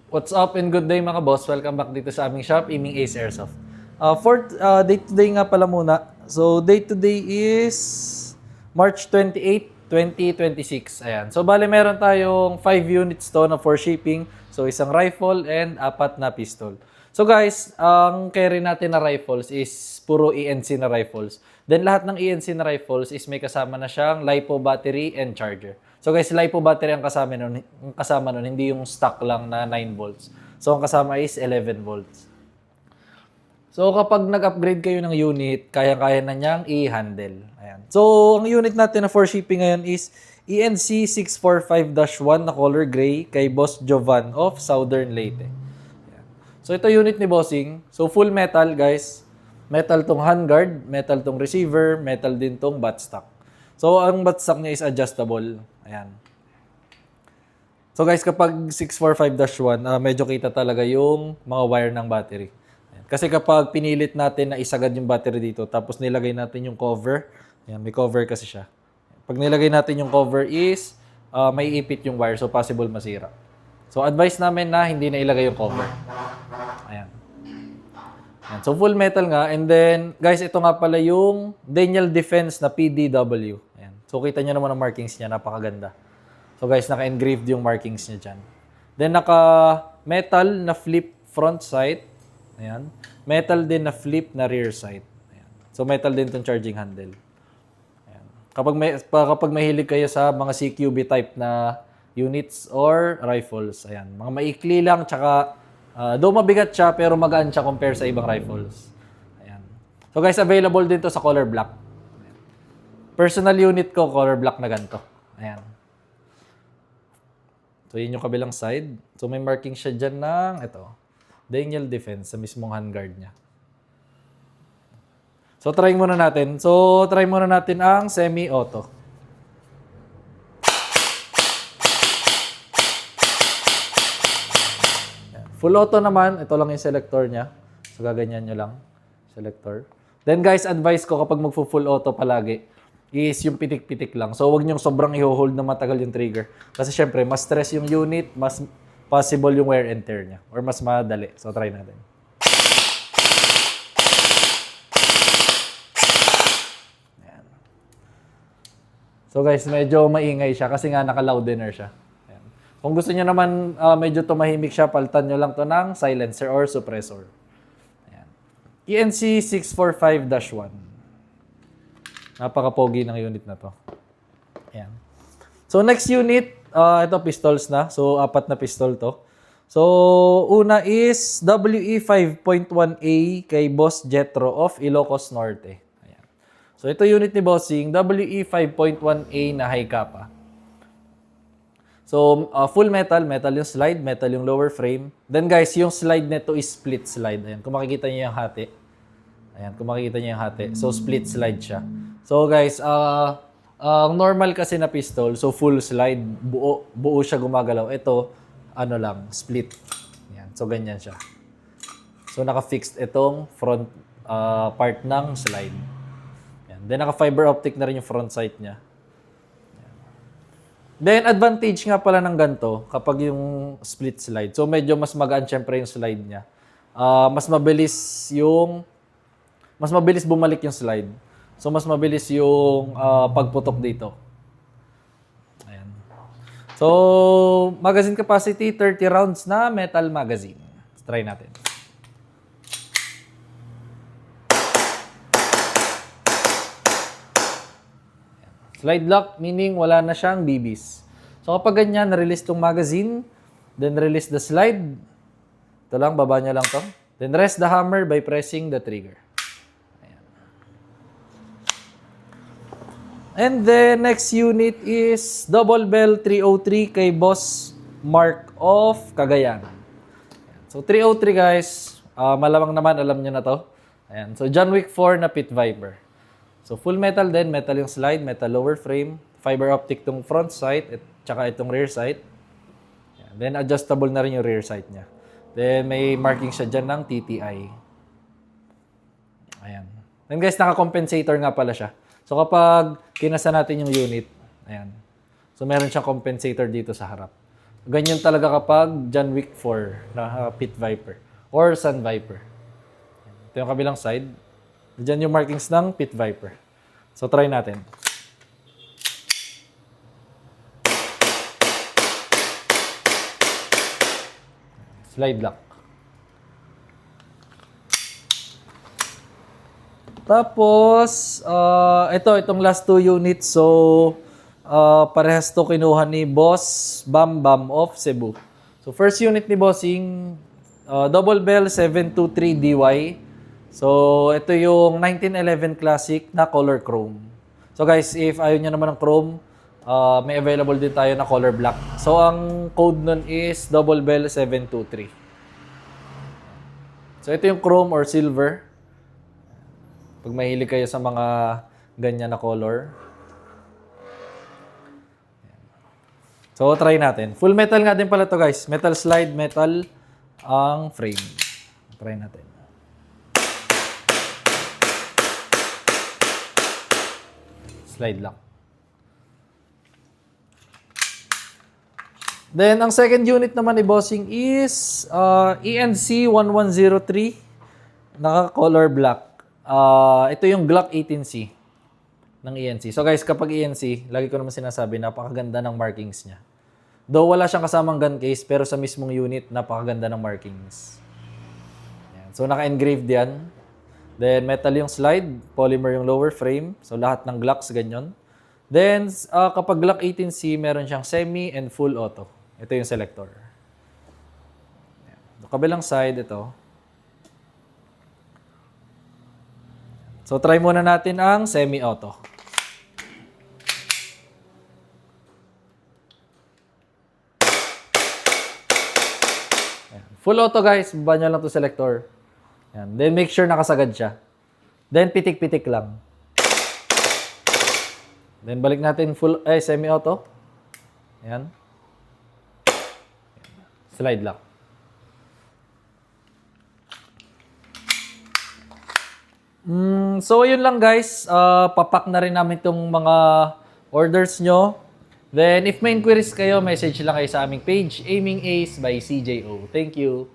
What's up and good day mga boss? Welcome back dito sa aming shop, Iming Ace Airsoft. For day-to-day nga pala muna. So day-to-day is March 28, 2026. Ayan. So bale meron tayong 5 units to na for shipping. So isang rifle and 4 na pistol. So guys, ang carry natin na rifles is puro ENC na rifles. Then lahat ng ENC na rifles is may kasama na siyang LiPo battery and charger. So guys, LiPo battery ang kasama nun, hindi yung stock lang na 9 volts. So ang kasama is 11 volts. So kapag nag-upgrade kayo ng unit, kaya-kaya na niyang i-handle. Ayan. So ang unit natin na for shipping ngayon is ENC 645-1 na color gray kay Boss Jovan of Southern Leyte. Ayan. So ito unit ni Bossing. So full metal guys. Metal tong handguard, metal tong receiver, metal din tong buttstock. So ang buttstock niya is adjustable. Ayan. So guys, kapag 645-1, medyo kita talaga yung mga wire ng battery. Ayan. Kasi kapag pinilit natin na isagad yung battery dito, tapos nilagay natin yung cover, ayan, may cover kasi siya. Pag nilagay natin yung cover is, may ipit yung wire, so possible masira. So advice namin na hindi na ilagay yung cover. Ayan. Ayan. So full metal nga. And then, guys, ito nga pala yung Daniel Defense na PDW. Ayan. So kita nyo naman ang markings niya. Napakaganda. So guys, naka-engraved yung markings niya dyan. Then naka-metal na flip front sight. Ayan. Metal din na flip na rear sight. Ayan. So metal din itong charging handle. Ayan. Kapag mahilig kayo sa mga CQB type na units or rifles. Ayan. Mga maikli lang, tsaka though mabigat siya, pero magaan siya compare sa ibang rifles. Ayan. So guys, available din to sa color black. Ayan. Personal unit ko, color black na ganito. Ayan. So yun yung kabilang side. So may marking siya dyan ng, ito, Daniel Defense sa mismong handguard niya. So try muna natin. Ang semi-auto. Full auto naman, ito lang yung selector niya. So, gaganyan nyo lang. Selector. Then guys, advice ko kapag magpo-full auto palagi is yung pitik-pitik lang. So, huwag nyo sobrang i-hold na matagal yung trigger. Kasi syempre, mas stress yung unit, mas possible yung wear and tear niya. Or mas madali. So, try natin. Ayan. So guys, medyo maingay siya kasi nga naka-loudener siya. Kung gusto niyo naman medyo tumahimik siya, palitan nyo lang to ng silencer or suppressor. Ayan. ENC 645-1. Napaka-pogi ng unit na to. Ayan. So next unit, ito pistols na. So 4 na pistol to. So una is WE 5.1A kay Boss Jetro of Ilocos Norte. Ayan. So ito unit ni Bossing, WE 5.1A na high capa. So, full metal yung slide, metal yung lower frame. Then guys, yung slide nito is split slide. Ayan, kung makikita niyo yung hati. Ayan, kung makikita niyo yung hati. So, split slide siya. So guys, normal kasi na pistol, so full slide, buo siya gumagalaw. Ito, ano lang, split. Ayan, so ganyan siya. So, naka-fixed itong front part ng slide. Ayan. Then, naka-fiber optic na rin yung front sight niya. Then, advantage nga pala ng ganito kapag yung split slide. So, medyo mas magaan syempre yung slide niya. Mas mabilis bumalik yung slide. So, mas mabilis yung pagputok dito. Ayan. So, magazine capacity, 30 rounds na metal magazine. Let's try natin. Slide lock, meaning wala na siyang BBs. So kapag ganyan, na-release tong magazine, then release the slide. Ito lang, baba niya lang to. Then rest the hammer by pressing the trigger. Ayan. And the next unit is Double Bell 303 kay Boss Mark of Cagayan. So 303 guys, malamang naman alam niyo na to. Ayan. So John Wick 4 na Pit Viper. So, full metal din. Metal yung slide, metal lower frame. Fiber optic tong front sight, at saka itong rear sight. Then, adjustable na rin yung rear sight niya. Then, may marking siya dyan ng TTI. Ayan. Then guys, naka-compensator nga pala siya. So, kapag kinasa natin yung unit, ayan. So, meron siyang compensator dito sa harap. Ganyan talaga kapag John Wick 4 na Pit Viper or Sun Viper. Ito yung kabilang side. Diyan yung markings ng Pit Viper. So, try natin. Slide lock. Tapos, itong last 2 units. So, parehas to kinuha ni Boss Bam Bam of Cebu. So, first unit ni Bossing, Double Bell 723DY. So, ito yung 1911 Classic na color chrome. So, guys, if ayaw nyo naman ng chrome, may available din tayo na color black. So, ang code nun is Double Bell 723. So, ito yung chrome or silver. Pag mahilig kayo sa mga ganyan na color. So, try natin. Full metal nga din pala to guys. Metal slide, metal ang frame. Try natin. Slide lock. Then, ang second unit naman ni Bossing is ENC 1103. Naka-color black. Ito yung Glock 18C ng ENC. So guys, kapag ENC, lagi ko naman sinasabi, napakaganda ng markings niya. Though wala siyang kasamang gun case, pero sa mismong unit, napakaganda ng markings. Yan. So naka-engraved yan. Then metal yung slide, polymer yung lower frame. So lahat ng Glocks ganyan. Then kapag Glock 18C, meron siyang semi and full auto. Ito yung selector. Yan. Kabilang side, ito. So, try muna natin ang semi-auto. Full auto guys, baba nyo lang to selector. Ayan. Then, make sure nakasagad siya. Then, pitik-pitik lang. Then, balik natin semi-auto. Ayan. Slide lock. So, yun lang guys. Papak na rin namin itong mga orders nyo. Then, if may inquiries kayo, message lang kayo sa aming page, Aiming Ace by CJO. Thank you.